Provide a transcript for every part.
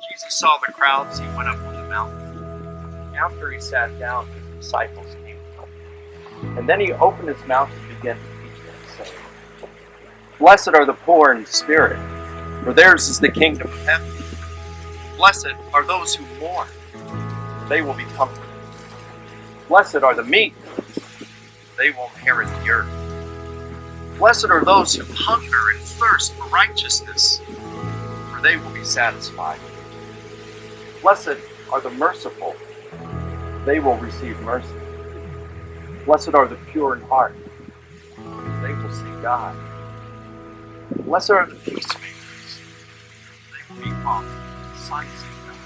Jesus saw the crowds, he went up on the mountain. After he sat down, his disciples came to him. And then he opened his mouth and began to teach them, saying, Blessed are the poor in spirit, for theirs is the kingdom of heaven. Blessed are those who mourn, for they will be comforted. Blessed are the meek, for they will inherit the earth. Blessed are those who hunger and thirst for righteousness, for they will be satisfied. Blessed are the merciful, they will receive mercy. Blessed are the pure in heart, they will see God. Blessed are the peacemakers, they will be called sons of God.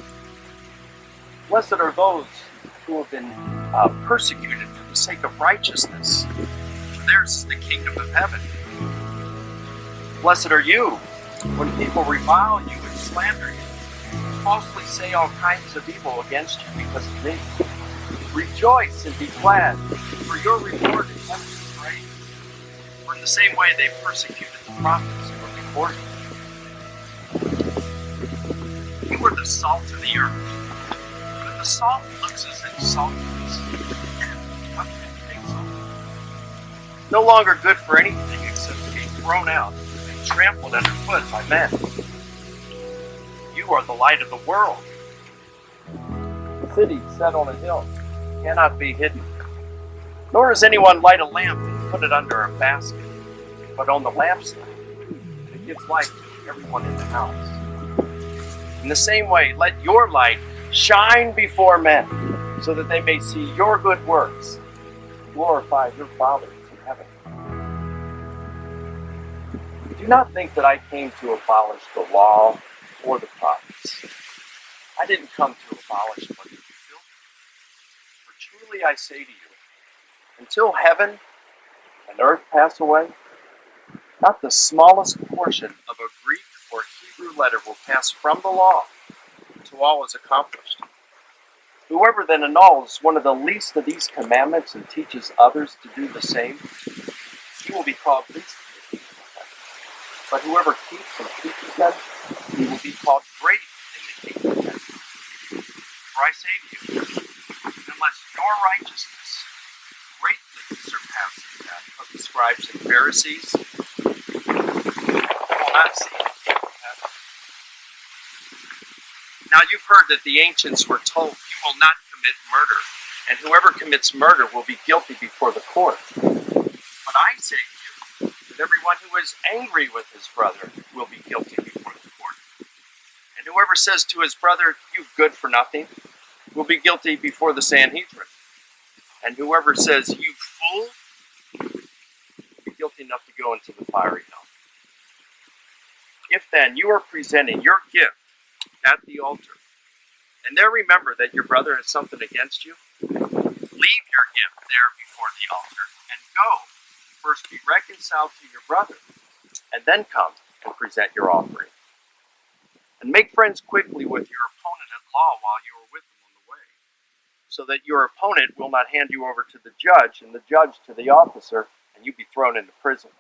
Blessed are those who have been persecuted for the sake of righteousness, for theirs is the kingdom of heaven. Blessed are you when people revile you and slander you, falsely say all kinds of evil against you because of me. Rejoice and be glad, for your reward in heaven is great. For in the same way they persecuted the prophets who were before you. You are the salt of the earth. But if the salt loses its saltiness, what can it take salt? No longer good for anything except to be thrown out and trampled underfoot by men. You are the light of the world. The city set on a hill cannot be hidden. Nor does anyone light a lamp and put it under a basket, but on the lampstand, and it gives light to everyone in the house. In the same way, let your light shine before men, so that they may see your good works and glorify your Father in heaven. Do not think that I came to abolish the law or the prophets. I didn't come to abolish but to fulfill them. For truly I say to you, until heaven and earth pass away, not the smallest portion of a Greek or Hebrew letter will pass from the law until all is accomplished. Whoever then annuls one of the least of these commandments and teaches others to do the same, he will be called least in the kingdom of heaven. But whoever keeps and teaches them, he will be called great in the kingdom of heaven. For I say to you, unless your righteousness greatly surpasses that of the scribes and Pharisees, you will not see the kingdom of heaven. Now you've heard that the ancients were told, you will not commit murder, and whoever commits murder will be guilty before the court. But I say to you, that everyone who is angry with his brother will be guilty before the court. And whoever says to his brother, you good for nothing, will be guilty before the Sanhedrin. And whoever says, you fool, will be guilty enough to go into the fiery hell. If then you are presenting your gift at the altar, and there remember that your brother has something against you, leave your gift there before the altar, and go. First be reconciled to your brother, and then come and present your offering. And make friends quickly with your opponent at law while you are with them on the way, so that your opponent will not hand you over to the judge, and the judge to the officer, and you be thrown into prison.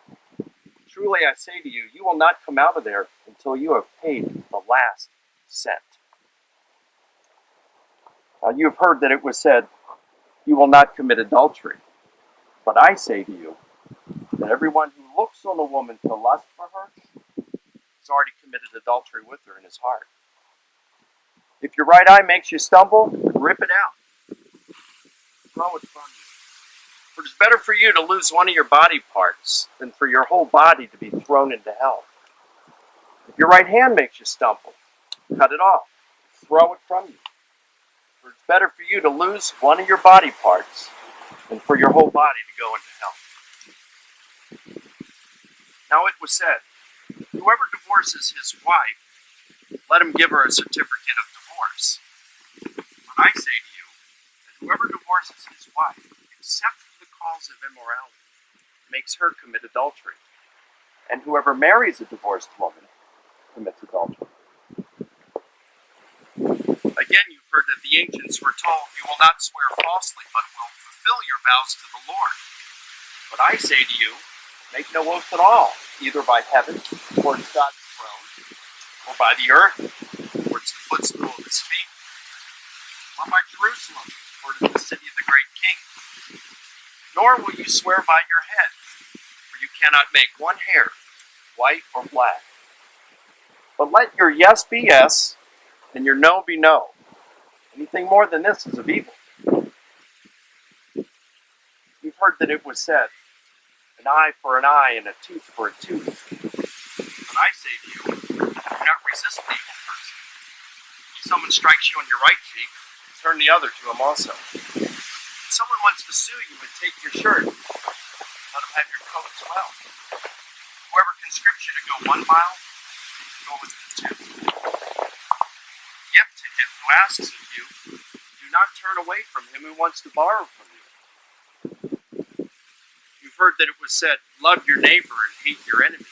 Truly I say to you, you will not come out of there until you have paid the last cent. Now you have heard that it was said, you will not commit adultery. But I say to you, that everyone who looks on a woman to lust for her has already committed adultery with her in his heart. If your right eye makes you stumble, rip it out. Throw it from you. For it is better for you to lose one of your body parts than for your whole body to be thrown into hell. If your right hand makes you stumble, cut it off. Throw it from you. For it's better for you to lose one of your body parts than for your whole body to go into hell. Now it was said, whoever divorces his wife, let him give her a certificate of divorce. But I say to you, that whoever divorces his wife, except for the cause of immorality, makes her commit adultery. And whoever marries a divorced woman commits adultery. Again, you've heard that the ancients were told, you will not swear falsely, but will fulfill your vows to the Lord. But I say to you, make no oath at all, either by heaven, or God's throne, or by the earth, or its footstool of his feet, or by Jerusalem, or to the city of the great king. Nor will you swear by your head, for you cannot make one hair white or black. But let your yes be yes, and your no be no. Anything more than this is of evil. You've heard that it was said, an eye for an eye and a tooth for a tooth. But I say to you, do not resist the evil person. If someone strikes you on your right cheek, turn the other to him also. If someone wants to sue you and take your shirt, let him have your coat as well. Whoever conscripts you to go 1 mile, go with him 2. Give to him who asks of you. Do not turn away from him who wants to borrow from you. You've heard that it was said, love your neighbor and hate your enemy.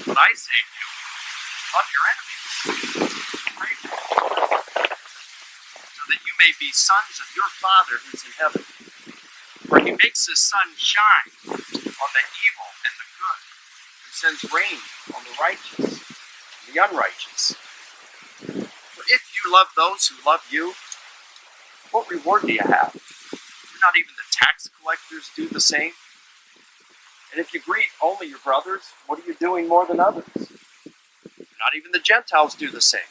But I say to you, love your enemies. Pray for them, so that you may be sons of your Father who's in heaven. For he makes his sun shine on the evil and the good, and sends rain on the righteous and the unrighteous. For if you love those who love you, what reward do you have? Do not even the tax collectors do the same? And if you greet only your brothers, what are you doing more than others? Not even the Gentiles do the same.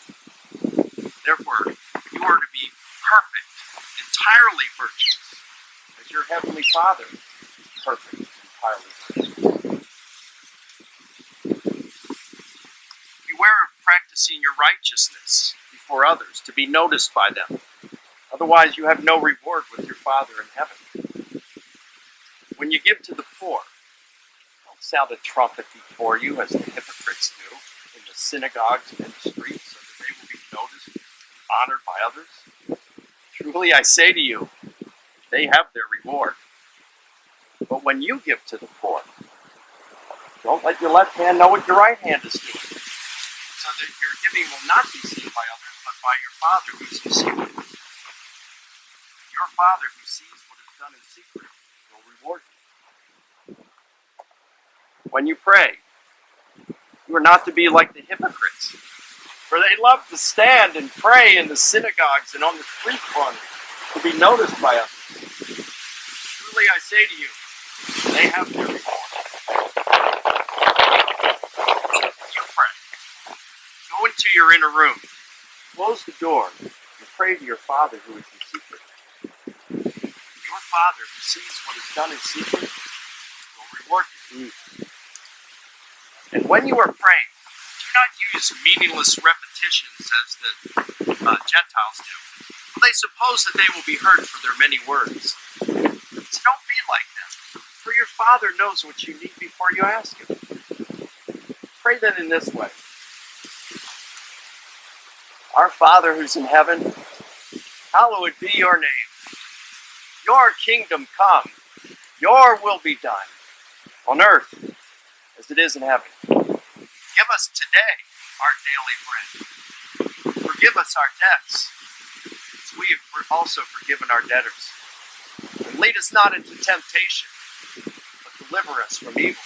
Therefore, you are to be perfect, entirely virtuous, as your heavenly Father is perfect, entirely virtuous. Beware of practicing your righteousness before others, to be noticed by them. Otherwise, you have no reward with your Father in heaven. When you give to the poor, don't sound a trumpet before you, as the hypocrites do in the synagogues and in the streets, so that they will be noticed and honored by others. Truly, I say to you, they have their reward. But when you give to the poor, don't let your left hand know what your right hand is doing, so that your giving will not be seen by others, but by your Father who is in secret. Your Father who sees what is done in secret will reward you. When you pray, you are not to be like the hypocrites, for they love to stand and pray in the synagogues and on the street corners to be noticed by others. Truly I say to you, they have their reward. You pray. Go into your inner room, close the door, and pray to your Father who is in secret. Your Father who sees what is done in secret will reward you. And when you are praying, do not use meaningless repetitions as the Gentiles do, for they suppose that they will be heard for their many words. So don't be like them, for your Father knows what you need before you ask Him. Pray then in this way. Our Father who's in heaven, hallowed be your name. Your kingdom come, your will be done, on earth as it is in heaven. Give us today our daily bread. Forgive us our debts, as we have also forgiven our debtors. And lead us not into temptation, but deliver us from evil.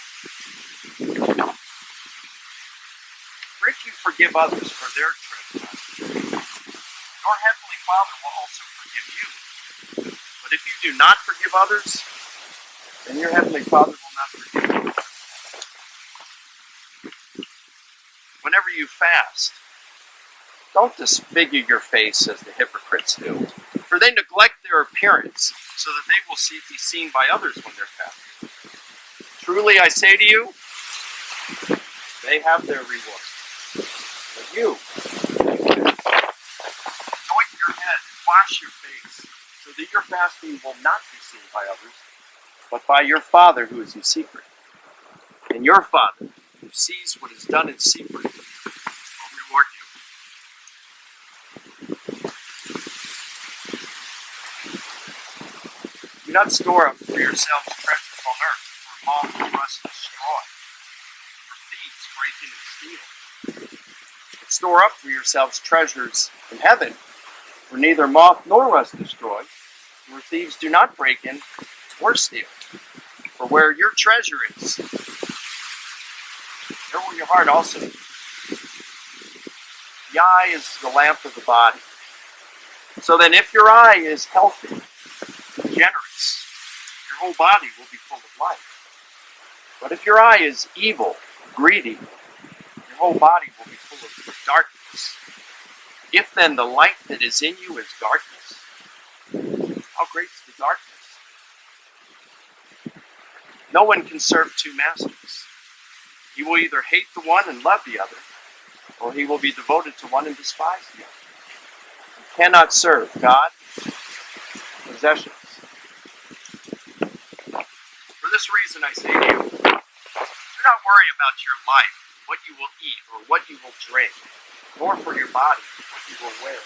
For if you forgive others for their trespasses, your heavenly Father will also forgive you. But if you do not forgive others, then your heavenly Father will not forgive you. Whenever you fast, don't disfigure your face as the hypocrites do, for they neglect their appearance so that they will be seen by others when they're fasting. Truly I say to you, they have their reward. But you, anoint your head and wash your face, so that your fasting will not be seen by others, but by your Father who is in secret. And your Father, who sees what is done in secret, will reward you. Do not store up for yourselves treasures on earth, where moth and rust destroy, and where thieves break in and steal. But store up for yourselves treasures in heaven, where neither moth nor rust destroy, and where thieves do not break in or steal. For where your treasure is, there will your heart also be. The eye is the lamp of the body. So then if your eye is healthy, generous, your whole body will be full of light. But if your eye is evil, greedy, your whole body will be full of darkness. If then the light that is in you is darkness, how great is the darkness? No one can serve two masters. He will either hate the one and love the other, or he will be devoted to one and despise the other. You cannot serve God and possessions. For this reason I say to you, do not worry about your life, what you will eat or what you will drink, nor for your body, what you will wear.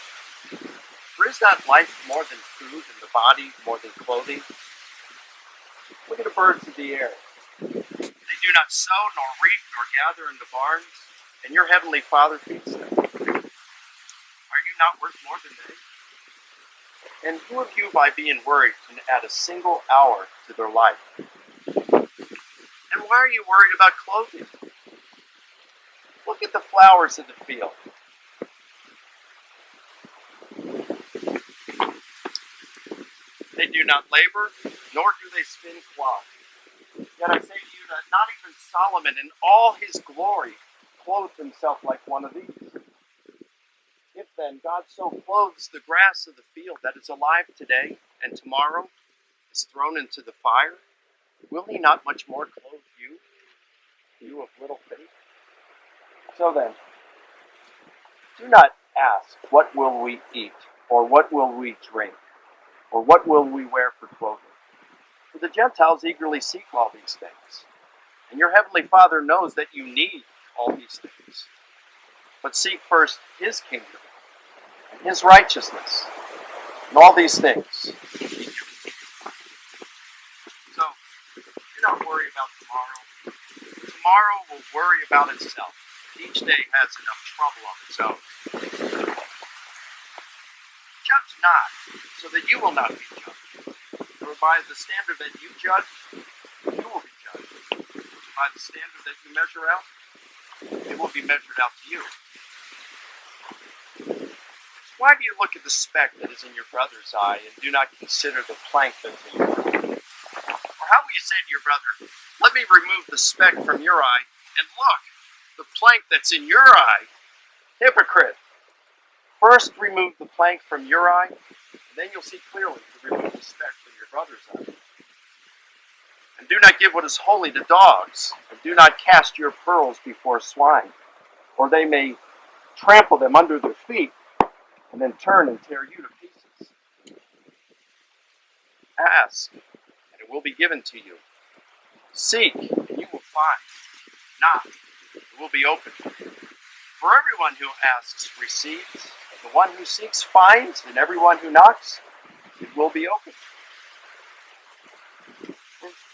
For is not life more than food, and the body more than clothing? Look at the birds of the air. They do not sow, nor reap, nor gather in the barns, and your heavenly Father feeds them. Are you not worth more than they? And who of you, by being worried, can add a single hour to their life? And why are you worried about clothing? Look at the flowers of the field. They do not labor, nor do they spin cloth. Yet I say to you that not even Solomon in all his glory clothed himself like one of these. If then God so clothes the grass of the field that is alive today and tomorrow is thrown into the fire, will he not much more clothe you, you of little faith? So then, do not ask, what will we eat, or what will we drink, or what will we wear for clothing? For the Gentiles eagerly seek all these things, and your heavenly Father knows that you need all these things. But seek first his kingdom and his righteousness, and all these things will be given to you. So, do not worry about tomorrow. Tomorrow will worry about itself. Each day has enough trouble of its own. Judge not, so that you will not be judged. For by the standard that you judge, you will be judged. By the standard that you measure out, it will be measured out to you. Why do you look at the speck that is in your brother's eye and do not consider the plank that's in your own? Or how will you say to your brother, let me remove the speck from your eye, and look, the plank that's in your eye? Hypocrite! First remove the plank from your eye, and then you'll see clearly to remove the speck from your brother's eye. And do not give what is holy to dogs, and do not cast your pearls before swine, or they may trample them under their feet, and then turn and tear you to pieces. Ask, and it will be given to you. Seek, and you will find. Knock, it will be opened. For everyone who asks receives, and the one who seeks finds, and everyone who knocks, it will be opened.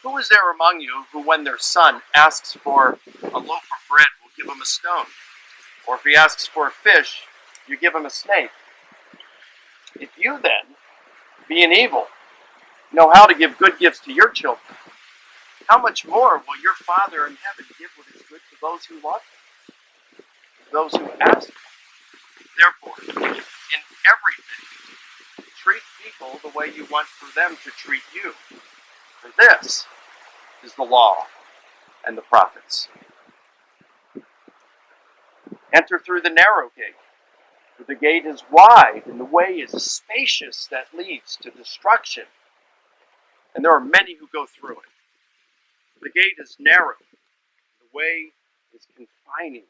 Who is there among you who, when their son asks for a loaf of bread, will give him a stone? Or if he asks for a fish, you give him a snake? If you then, being evil, know how to give good gifts to your children, how much more will your Father in heaven give what is good to those who love him, to those who ask him? Therefore, in everything, treat people the way you want for them to treat you. For this is the law and the prophets. Enter through the narrow gate, for the gate is wide and the way is spacious that leads to destruction, and there are many who go through it. The gate is narrow, and the way is confining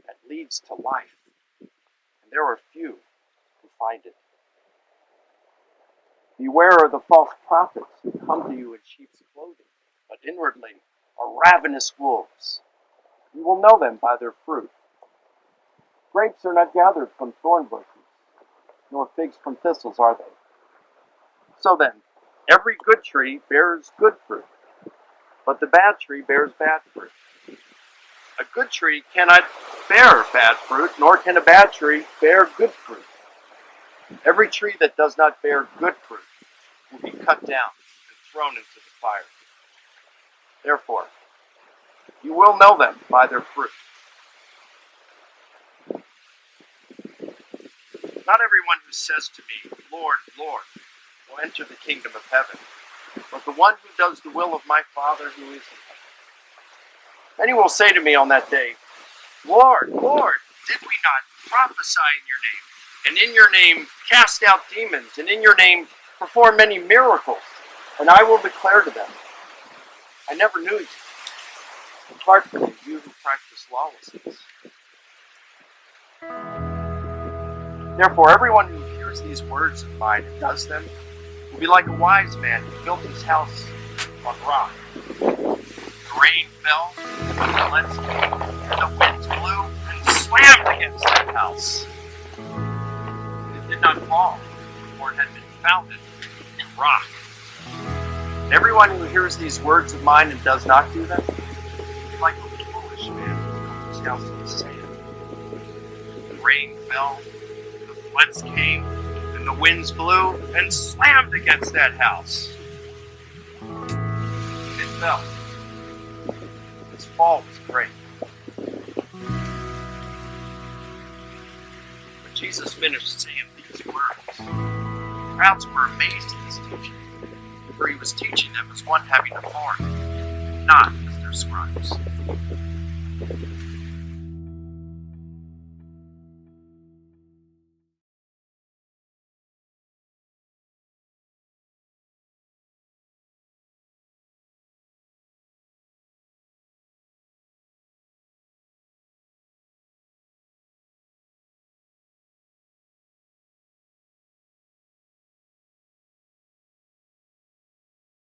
that leads to life, and there are few who find it. Beware of the false prophets who come to you in sheep's clothing, but inwardly are ravenous wolves. You will know them by their fruit. Grapes are not gathered from thorn bushes, nor figs from thistles are they. So then, every good tree bears good fruit, but the bad tree bears bad fruit. A good tree cannot bear bad fruit, nor can a bad tree bear good fruit. Every tree that does not bear good fruit will be cut down and thrown into the fire. Therefore, you will know them by their fruit. Not everyone who says to me, Lord, Lord, will enter the kingdom of heaven, but the one who does the will of my Father who is in heaven. Many will say to me on that day, Lord, Lord, did we not prophesy in your name, and in your name cast out demons, and in your name perform many miracles? And I will declare to them, I never knew you. Depart from me, you who practice lawlessness. Therefore, everyone who hears these words of mine and does them will be like a wise man who built his house on rock. The rain fell, the floods came, and the winds blew and slammed against that house. It did not fall, for it had been founded in rock. And everyone who hears these words of mine and does not do them will be like a foolish man who built his house on sand. The rain fell, the floods came, and the winds blew and slammed against that house. It fell. Its fall was great. When Jesus finished saying these words, the crowds were amazed at his teaching, for he was teaching them as one having authority, not as their scribes.